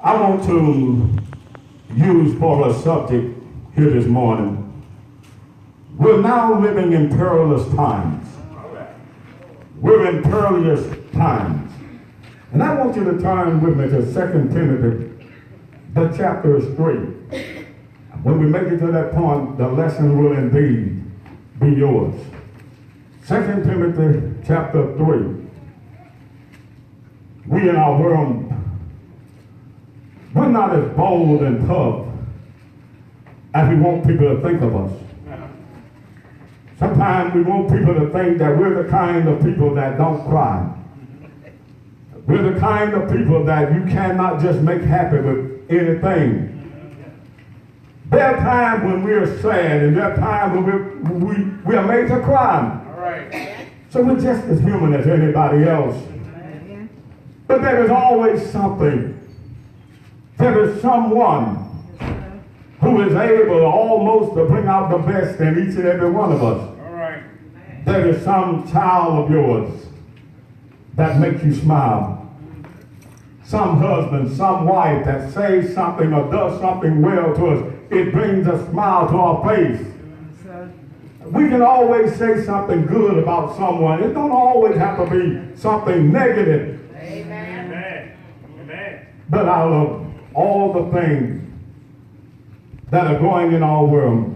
I want to use for a subject here this morning. We're now living in perilous times. We're in perilous times. And I want you to turn with me to 2 Timothy, the chapter is 3. When we make it to that point, the lesson will indeed be yours. 2 Timothy chapter 3. We in our world, we're not as bold and tough as we want people to think of us. Sometimes we want people to think that we're the kind of people that don't cry. We're the kind of people that you cannot just make happy with anything. There are times when we're sad, and there are times when we are made to cry. All right. So we're just as human as anybody else. But there is always something. There is someone who is able almost to bring out the best in each and every one of us. All right. There is some child of yours that makes you smile. Some husband, some wife that says something or does something well to us. It brings a smile to our face. We can always say something good about someone. It don't always have to be something negative. Amen. Amen. But out of all the things that are going in our world,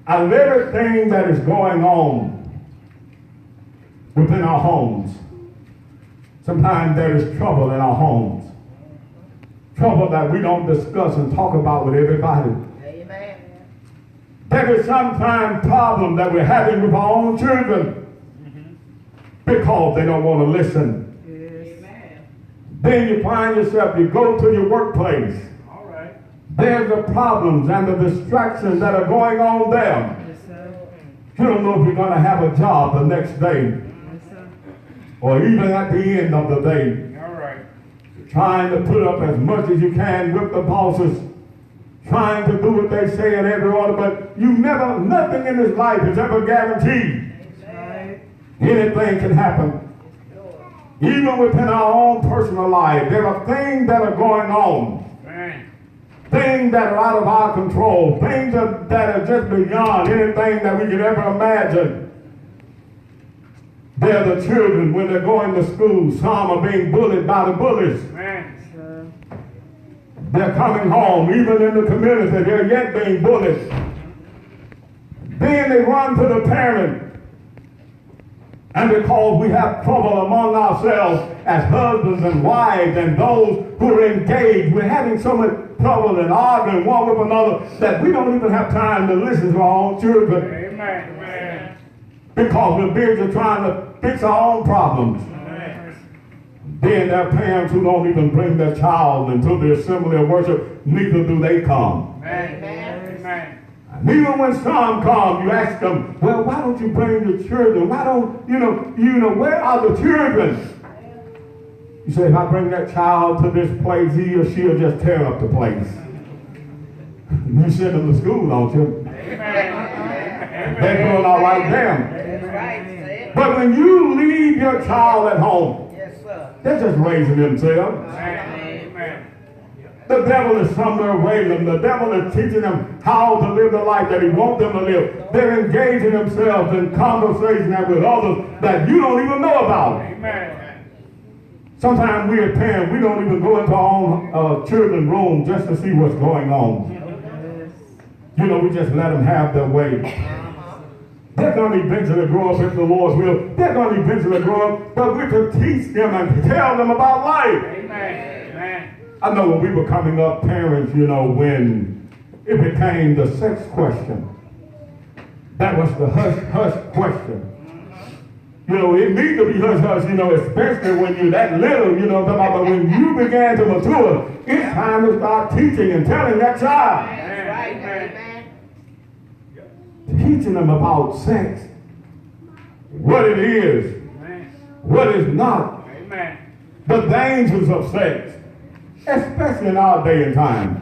out of everything that is going on within our homes, sometimes there is trouble in our homes. Trouble that we don't discuss and talk about with everybody. Amen. There is sometimes problem that we're having with our own children because they don't want to listen. Amen. Then you find yourself, you go to your workplace. All right. There's the problems and the distractions that are going on there. Yes, sir. You don't know if you're going to have a job the next day Yes, sir. or even at the end of the day. All right. You're trying to put up as much as you can with the bosses, trying to do what they say in every order, but nothing in this life is ever guaranteed. Right. Anything can happen. Even within our own personal life, there are things that are going on. Man. Things that are out of our control. Things that are just beyond anything that we could ever imagine. They're the children when they're going to school. Some are being bullied by the bullies. Man. They're coming home, even in the community, they're yet being bullied. Then they run to the parent. And because we have trouble among ourselves as husbands and wives and those who are engaged, we're having so much trouble and arguing one with another that we don't even have time to listen to our own children. Amen. Amen. Because we're busy trying to fix our own problems. Then there are parents who don't even bring their child into the assembly of worship, neither do they come. Amen. Amen. And even when some come, you ask them, well, why don't you bring your children? Why don't, where are the children? You say, if I bring that child to this place, he or she'll just tear up the place. You send them to school, don't you? Amen. They're doing all right there. That's right. But when you leave your child at home, Yes, sir. they're just raising themselves. Amen. The devil is somewhere raising them. The devil is teaching them how to live the life that he wants them to live. They're engaging themselves in conversation with others that you don't even know about. Amen. Sometimes we as parents, we don't even go into our own children's room just to see what's going on. We just let them have their way. They're going to eventually grow up if the Lord's will. They're going to eventually grow up, but we're to teach them and tell them about life. Amen. Amen. I know when we were coming up, parents, when it became the sex question, that was the hush question. It needs to be hush, especially when you're that little, but when you began to mature, it's time to start teaching and telling that child. That's right. Amen. Teaching them about sex, what it is, what is not, Amen. the dangers of sex, especially in our day and time.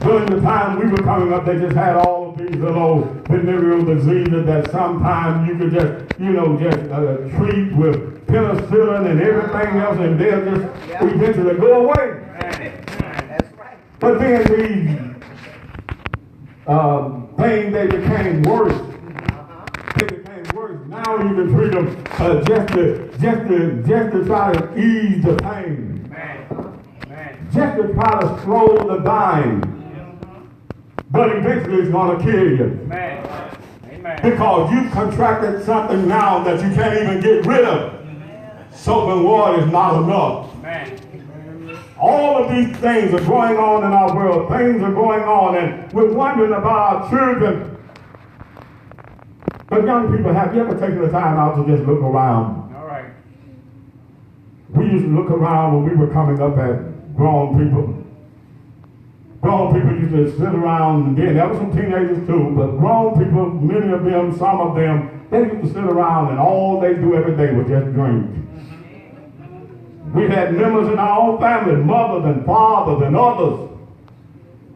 During the time we were coming up, they just had all of these little venereal diseases that sometimes you could just treat with penicillin and everything else, and they'll just eventually go away. But then these things, they became worse. They became worse. Now you can treat them just to try to ease the pain. Just to try to slow the dying. But eventually it's going to kill you. Because you've contracted something now that you can't even get rid of. Soap and water is not enough. All of these things are going on in our world. Things are going on, and we're wondering about our children. But young people, have you ever taken the time out to just look around? All right. We used to look around when we were coming up at grown people. Grown people used to sit around, and then there were some teenagers too, but grown people, many of them, some of them, they used to sit around and all they do every day was just drink. We had members in our own family, mothers and fathers and others.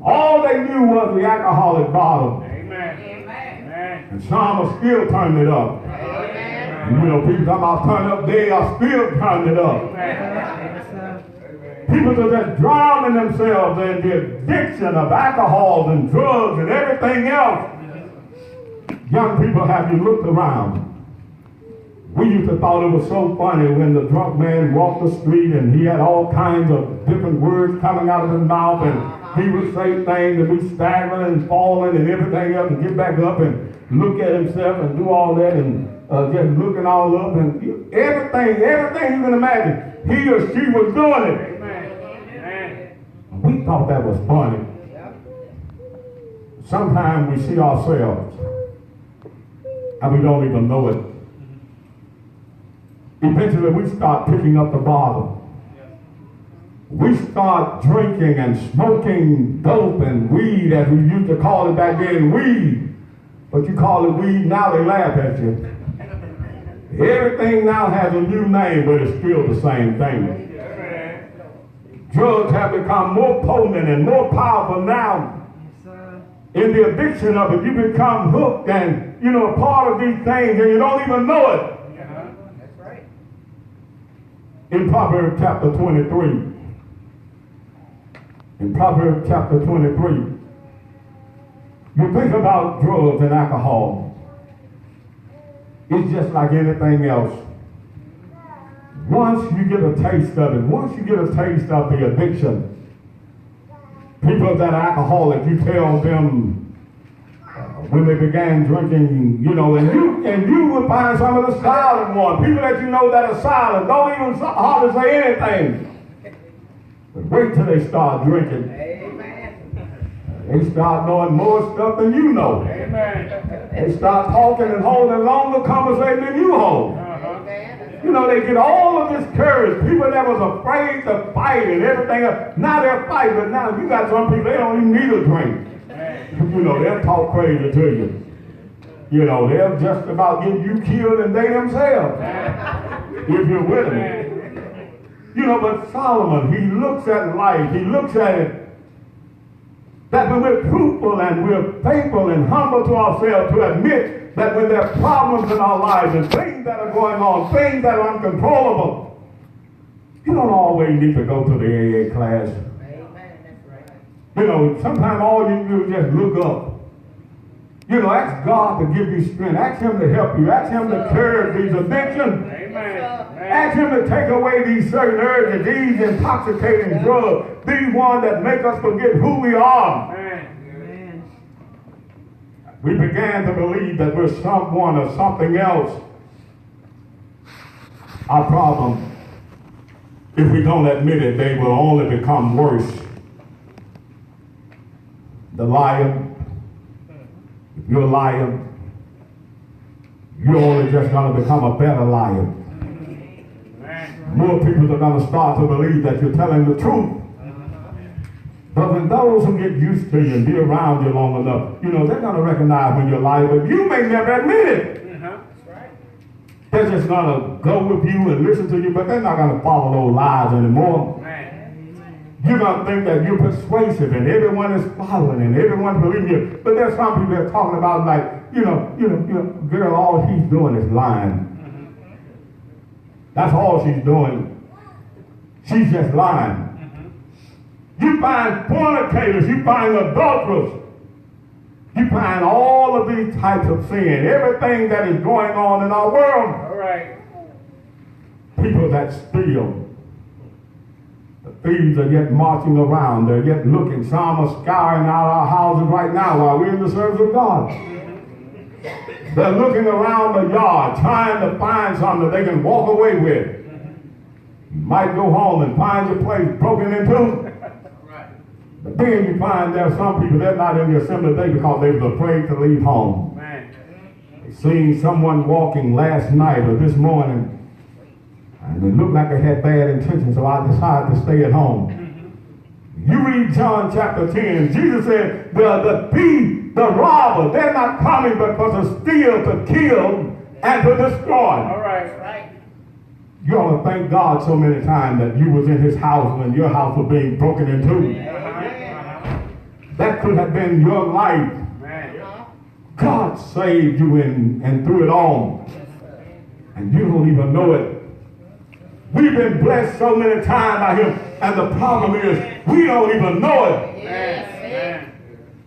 All they knew was the alcoholic bottle. Amen. And some are still turning it up. And, you know, people talking about turn up, they are still turning it up. People are just drowning themselves in the addiction of alcohol and drugs and everything else. Young people, have you looked around? We used to thought it was so funny when the drunk man walked the street and he had all kinds of different words coming out of his mouth, and he would say things and be staggering and falling and everything else, and get back up and look at himself and do all that, and just looking all up, and everything you can imagine, he or she was doing it. We thought that was funny. Sometimes we see ourselves and we don't even know it. Eventually we start picking up the bottle. We start drinking and smoking dope and weed, as we used to call it back then, weed. But you call it weed, now they laugh at you. Everything now has a new name, but it's still the same thing. Drugs have become more potent and more powerful now. In the addiction of it, you become hooked and, you know, a part of these things, and you don't even know it. That's right. In Proverbs chapter 23, you think about drugs and alcohol. It's just like anything else. Once you get a taste of it, once you get a taste of the addiction, people that are alcoholic, you tell them when they began drinking, you know, and you would find some of the silent ones, people that you know that are silent, don't even hardly say anything. But wait till they start drinking. Amen. They start knowing more stuff than you know. Amen. They start talking and holding longer conversation than you hold. You know, they get all of this courage. People that was afraid to fight and everything else. Now they're fighting, but now you got some people, they don't even need a drink. You know, they'll talk crazy to you. You know, they'll just about get you killed and they themselves. If you're with them. You know, but Solomon, he looks at life, he looks at it, that when we're truthful and we're faithful and humble to ourselves to admit that when there are problems in our lives and things that are going on, things that are uncontrollable, you don't always need to go to the AA class. You know, sometimes all you do is just look up. You know, ask God to give you strength. Ask Him to help you. Ask Him to curb these addictions. Ask Him to take away these certain urges, these intoxicating drugs, these ones that make us forget who we are. We began to believe that we're someone or something else. Our problem, if we don't admit it, they will only become worse. The liar, if you're a liar, you're only just going to become a better liar. More people are going to start to believe that you're telling the truth. But when those who get used to you and be around you long enough, you know, they're going to recognize when you're lying, but you may never admit it. They're just going to go with you and listen to you, but they're not going to follow those lies anymore. You're going to think that you're persuasive and everyone is following and everyone's believing you. But there's some people that are talking about like, you know, girl, all she's doing is lying. That's all she's doing. She's just lying. You find fornicators. You find adulterers. You find all of these types of sin. Everything that is going on in our world. All right. People that steal. The thieves are yet marching around. They're yet looking. Some are scouring out our houses right now while we're in the service of God. They're looking around the yard trying to find something that they can walk away with. You might go home and find your place broken into. But then you find there are some people that are not in the assembly today because they were afraid to leave home. Man. They seen someone walking last night or this morning, and it looked like they had bad intentions, so I decided to stay at home. You read John chapter 10, Jesus said, the thief, the robber, they're not coming but for to steal, to kill, and to destroy. All right. Right. You ought to thank God so many times that you was in his house when your house was being broken into. That could have been your life. Man. God saved you and through it all. And you don't even know it. We've been blessed so many times by him. And the problem is, we don't even know it. Man.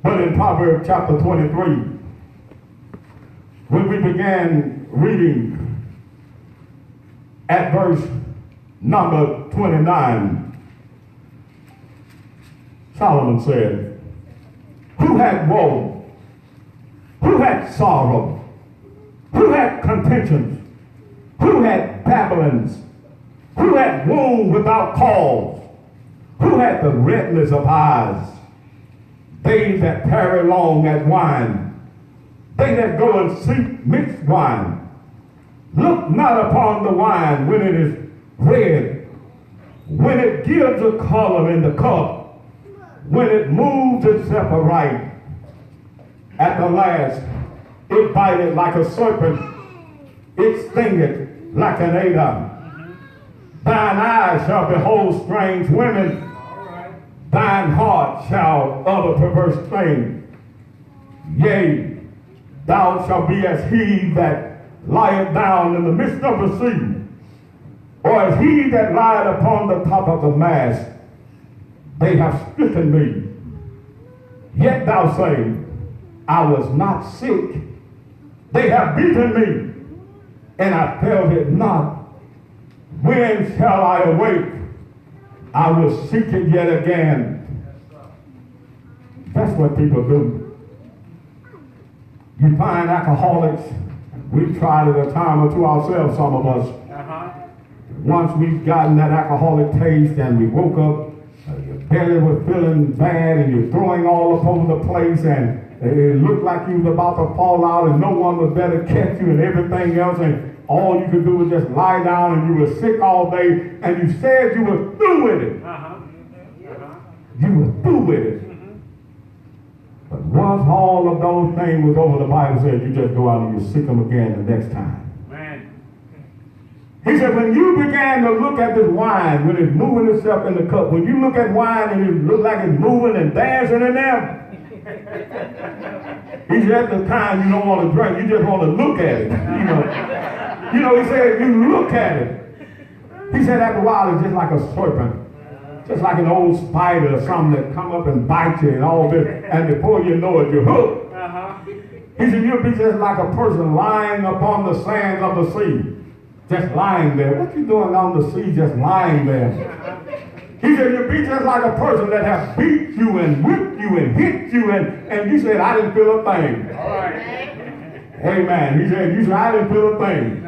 But in Proverbs chapter 23, when we began reading at verse number 29, Solomon said, who had woe? Who had sorrow? Who had contentions? Who had babblings? Who had wound without cause? Who had the redness of eyes? They that tarry long at wine. They that go and seek mixed wine. Look not upon the wine when it is red, when it gives a color in the cup, when it moves itself aright. At the last, it biteth like a serpent, it stingeth like an adder. Thine eyes shall behold strange women, thine heart shall utter perverse things. Yea, thou shalt be as he that lieth down in the midst of the sea, or as he that lieth upon the top of the mast. They have stricken me. Yet thou say, I was not sick. They have beaten me, and I felt it not. When shall I awake? I will seek it yet again. That's what people do. You find alcoholics. We've tried it a time or two ourselves, some of us. Once we've gotten that alcoholic taste and we woke up, your belly was feeling bad and you're throwing all up over the place and it looked like you was about to fall out and no one was there to catch you and everything else, and all you could do was just lie down and you were sick all day, and you said you were through with it. You were through with it. But once all of those things was over, the Bible said you just go out and you sick them again the next time. He said, when you began to look at this wine, when it's moving itself in the cup, when you look at wine and it looks like it's moving and dancing in there, he said, at the time you don't want to drink, you just want to look at it. You know, he said, you look at it. He said, after a while, it's just like a serpent, just like an old spider or something that come up and bite you and all this, and before you know it, you're hooked. He said, you'll be just like a person lying upon the sands of the sea. Just lying there. What you doing on the sea just lying there? He said, you'll be just like a person that has beat you and whipped you and hit you, and you said, I didn't feel a thing. Amen. He said, you said, I didn't feel a thing.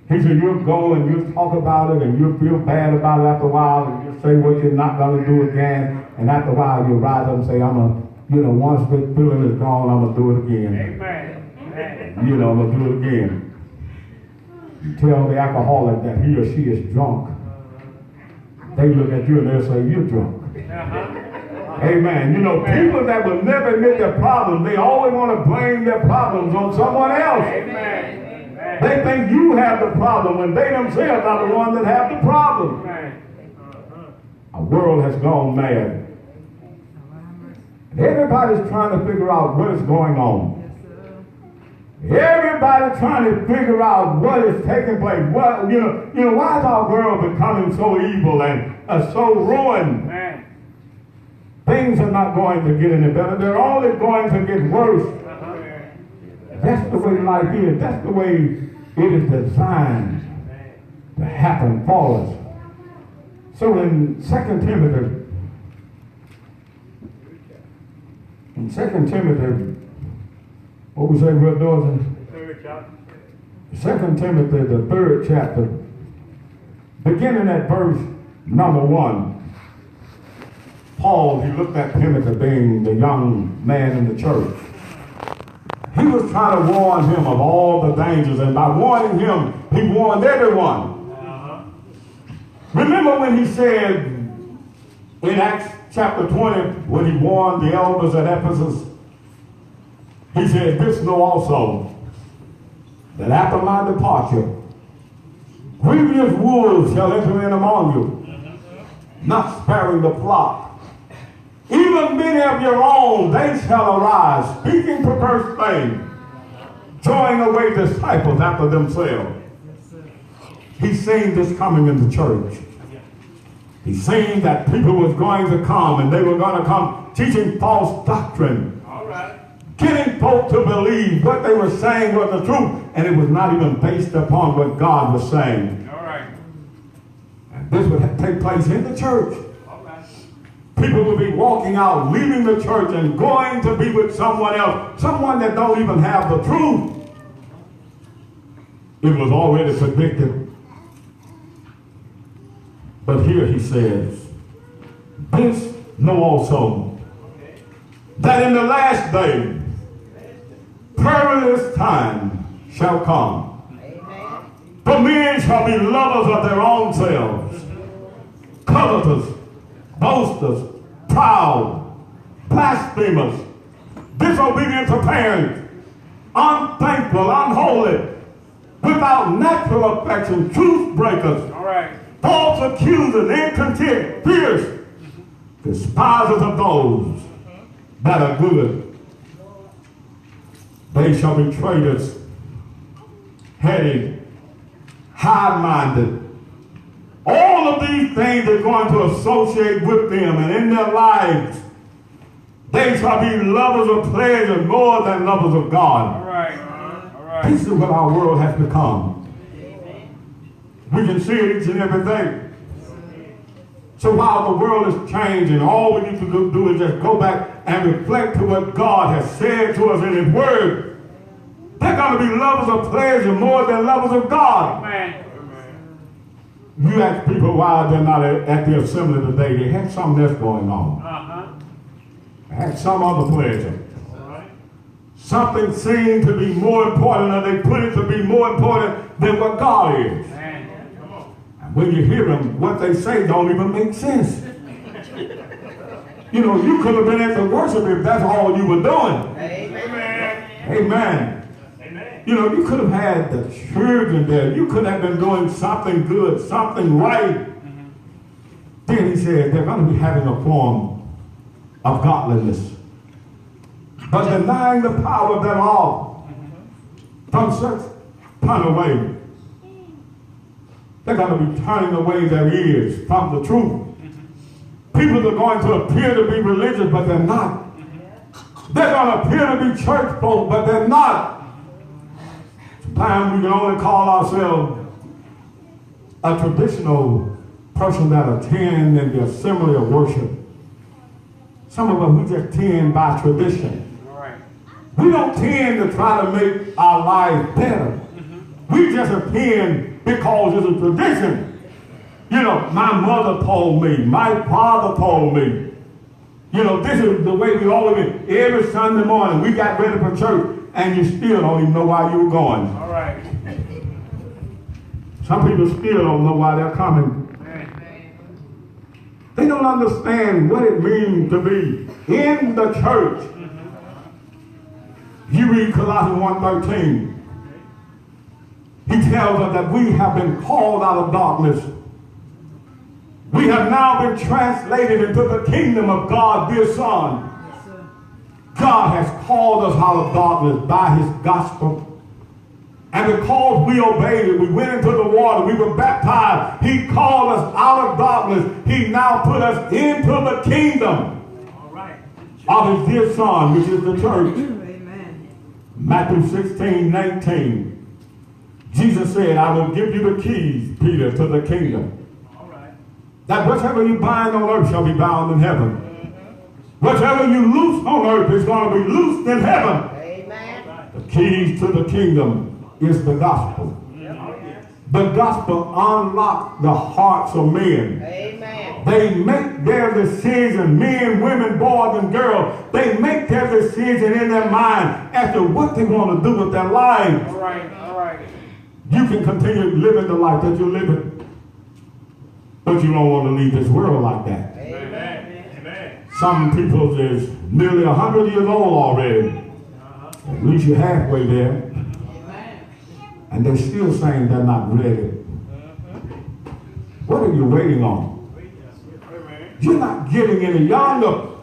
He said, you'll go and you'll talk about it and you'll feel bad about it after a while and you'll say what you're not going to do again, and after a while you'll rise up and say, once this feeling is gone, I'm going to do it again. Amen. I'm going to do it again. You tell the alcoholic that he or she is drunk. They look at you and they'll say, you're drunk. Amen. People that will never admit their problems, they always want to blame their problems on someone else. Amen. They think you have the problem when they themselves are the ones that have the problem. Our world has gone mad. And everybody's trying to figure out what is going on. Everybody trying to figure out what is taking place. Why is our world becoming so evil and so ruined? things are not going to get any better. They're only going to get worse. That's the way life is. That's the way it is designed to happen for us. So in 2 Timothy, what we say we're doing? Third chapter. 2 Timothy, the 3rd chapter, beginning at verse number 1. Paul, he looked at Timothy being the young man in the church. He was trying to warn him of all the dangers, and by warning him, he warned everyone. Remember when he said in Acts chapter 20, when he warned the elders at Ephesus, he said, "This know also, that after my departure, grievous wolves shall enter in among you, not sparing the flock. Even many of your own, they shall arise, speaking perverse things, drawing away disciples after themselves." He's seen this coming in the church. He's seen that people was going to come, and they were going to come teaching false doctrine. All right. Getting folk to believe what they were saying was the truth, and it was not even based upon what God was saying. All right. And this would take place in the church. All right. People would be walking out, leaving the church, and going to be with someone else, someone that don't even have the truth. It was already predicted. But here he says, "This know also, that in the last day, perilous time shall come. For men shall be lovers of their own selves, covetous, boasters, proud, blasphemers, disobedient to parents, unthankful, unholy, without natural affection, truth breakers, All right. false accusers, incontent, fierce, despisers of those that are good. They shall be traitors, heady, high-minded. All of these things are going to associate with them, and in their lives, they shall be lovers of pleasure more than lovers of God." All right. All right. This is what our world has become. We can see it each and every day. So while the world is changing, all we need to do is just go back and reflect to what God has said to us in His Word. They're going to be lovers of pleasure more than lovers of God. Amen. You ask people why they're not at the assembly today. They had something else going on. They had some other pleasure. Something seemed to be more important, or they put it to be more important than what God is. And when you hear them, what they say don't even make sense. You know, you could have been at the worship if that's all you were doing. Amen. Amen. You know, you could have had the children there. You could have been doing something good, something right. Then he said they're going to be having a form of godliness, but denying the power thereof. From such turn away. They're going to be turning away their ears from the truth. People are going to appear to be religious, but they're not. They're going to appear to be church folk, but they're not. Sometimes we can only call ourselves a traditional person that attend in the assembly of worship. Some of us, we just tend by tradition. We don't tend to try to make our lives better. We just attend because it's a tradition. You know, my mother told me, my father told me. You know, this is the way we always been. Every Sunday morning, we got ready for church, and you still don't even know why you were going. All right. Some people still don't know why they're coming. They don't understand what it means to be in the church. You read Colossians 1:13. He tells us that we have been called out of darkness. We have now been translated into the kingdom of God, dear Son. God has called us out of darkness by His gospel. And because we obeyed it, we went into the water, we were baptized. He called us out of darkness. He now put us into the kingdom. of his dear son, which is the church. Amen. Matthew 16:19. Jesus said, I will give you the keys, Peter, to the kingdom. All right. That whatever you bind on earth shall be bound in heaven. Whatever you loose on earth is going to be loosed in heaven. Amen. The keys to the kingdom is the gospel. The gospel unlocks the hearts of men. Amen. They make their decision, men, women, boys, and girls. They make their decision in their mind as to what they want to do with their lives. All right. All right. You can continue living the life that you're living, but you don't want to leave this world like that. Amen. Amen. Some people is nearly 100 years old already. At least you're halfway there. And they're still saying they're not ready. What are you waiting on? You're not getting any younger.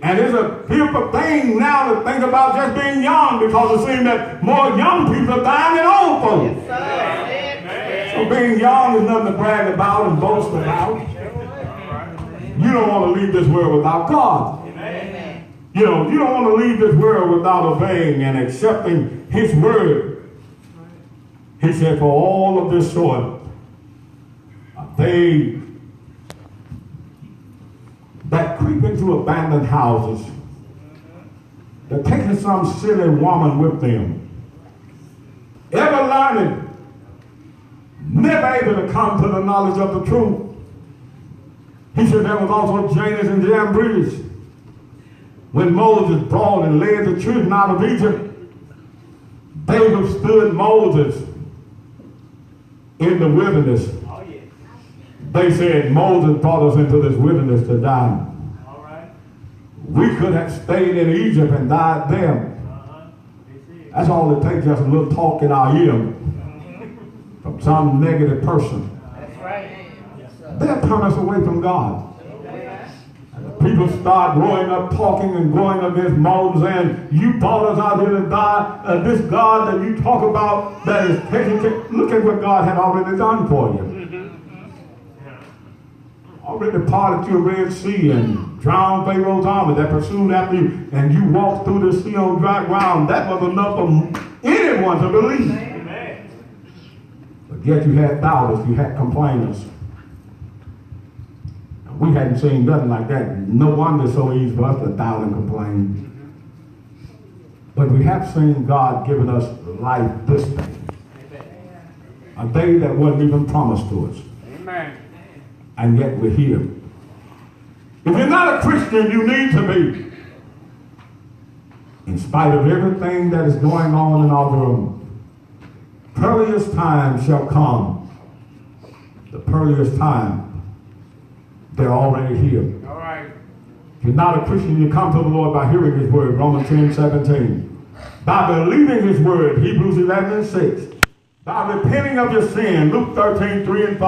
And it's a beautiful thing now to think about just being young, because it seems that more young people are dying than old folks. So being young is nothing to brag about and boast about. You don't want to leave this world without God. You know, you don't want to leave this world without obeying and accepting his word. He said, for all of this sort, they that creep into abandoned houses, they're taking some silly woman with them, ever learning, never able to come to the knowledge of the truth. He said there was also Janus and Jambres. When Moses brought and led the children out of Egypt, they withstood Moses in the wilderness. They said, Moses brought us into this wilderness to die. All right. We could have stayed in Egypt and died there. That's all it takes, just a little talk in our ear from some negative person. That's right. They'll turn us away from God. People start growing up talking and going against Moses, and you brought us out here to die. This God that you talk about that is taking care. Look at what God had already done for you. Already parted your Red Sea and drowned Pharaoh's army that pursued after you, and you walked through the sea on dry ground. That was enough for anyone to believe. Amen. But yet you had doubters, you had complainers. We hadn't seen nothing like that. No wonder it's so easy for us to doubt and complain. But we have seen God giving us life this day. A day that wasn't even promised to us. Amen. And yet we're here. If you're not a Christian, you need to be. In spite of everything that is going on in our world, perilous time shall come. The perilous time. They're already here. All right. If you're not a Christian, you come to the Lord by hearing his word, Romans 10:17. By believing his word, Hebrews 11:6. By repenting of your sin, Luke 13:3 and 5.